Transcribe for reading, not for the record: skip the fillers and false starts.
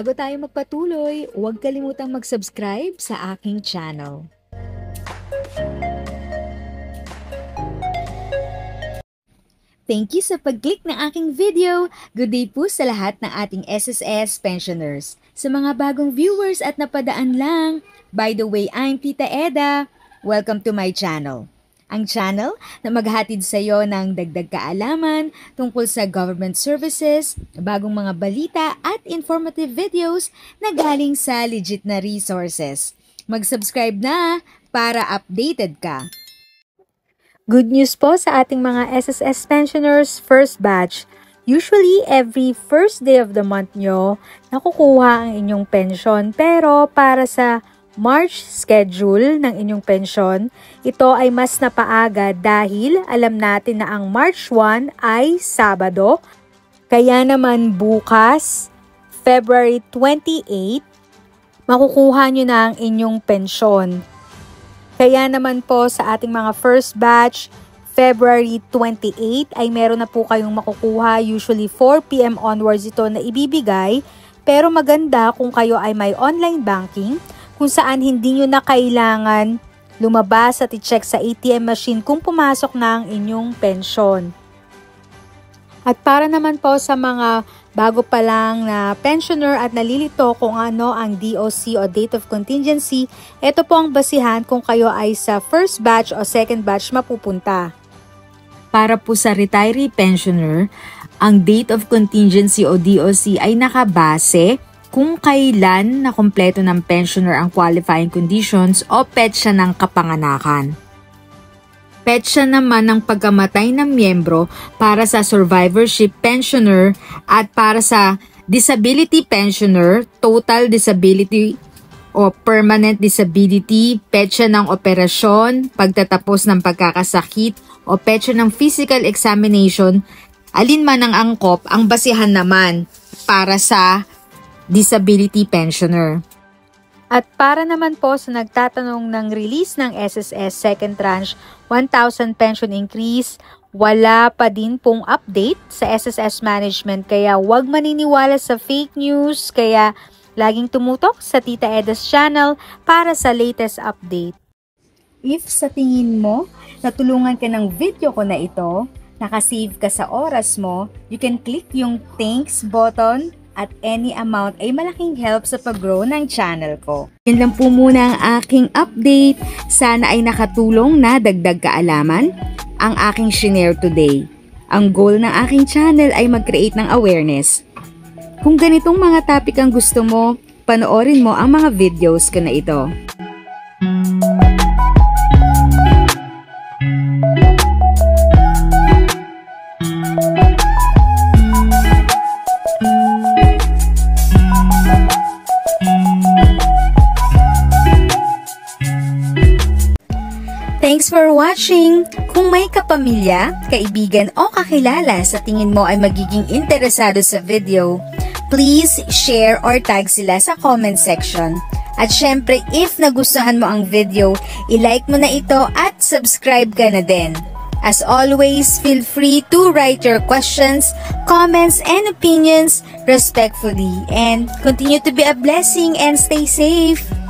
Bago tayo magpatuloy, huwag kalimutang mag-subscribe sa aking channel. Thank you sa pag-click ng aking video. Good day po sa lahat ng ating SSS pensioners. Sa mga bagong viewers at napadaan lang, by the way, I'm Tita Eda. Welcome to my channel. Ang channel na maghatid sa iyo ng dagdag kaalaman tungkol sa government services, bagong mga balita at informative videos na galing sa legit na resources. Mag-subscribe na para updated ka. Good news po sa ating mga SSS pensioners first batch. Usually, every first day of the month nyo, nakukuha ang inyong pensyon. Pero para sa March schedule ng inyong pensyon, ito ay mas napaaga dahil alam natin na ang March 1 ay Sabado. Kaya naman bukas, February 28, makukuha nyo na ang inyong pensyon. Kaya naman po sa ating mga first batch, February 28 ay meron na po kayong makukuha. Usually 4 PM onwards ito na ibibigay. Pero maganda kung kayo ay may online banking, kung saan hindi nyo na kailangan lumabas at i-check sa ATM machine kung pumasok na ang inyong pensyon. At para naman po sa mga bago pa lang na pensioner at nalilito kung ano ang DOC o Date of Contingency, ito po ang basihan kung kayo ay sa first batch o second batch mapupunta. Para po sa retiree pensioner, ang Date of Contingency o DOC ay nakabase kung kailan na kumpleto ng pensioner ang qualifying conditions o petsa ng kapanganakan. Petsa naman ng pagkamatay ng miyembro para sa survivorship pensioner at para sa disability pensioner, total disability o permanent disability, petsa ng operasyon, pagtatapos ng pagkakasakit o petsa ng physical examination, alinman ang angkop ang basihan naman para sa disability pensioner. At para naman po sa nagtatanong ng release ng SSS second tranche 1,000 pension increase, wala pa din pong update sa SSS management kaya huwag maniniwala sa fake news, kaya laging tumutok sa Tita Eda's channel para sa latest update. If sa tingin mo natulungan ka ng video ko na ito, nakasave ka sa oras mo, you can click yung thanks button at any amount ay malaking help sa pag-grow ng channel ko. Yan lang po muna ang aking update. Sana ay nakatulong na dagdag kaalaman ang aking shinare today. Ang goal ng aking channel ay mag-create ng awareness. Kung ganitong mga topic ang gusto mo, panoorin mo ang mga videos ko na ito. Thanks for watching! Kung may kapamilya, kaibigan o kakilala sa tingin mo ay magiging interesado sa video, please share or tag sila sa comment section. At syempre, if nagustuhan mo ang video, i-like mo na ito at subscribe ka na din. As always, feel free to write your questions, comments, and opinions respectfully. And continue to be a blessing and stay safe!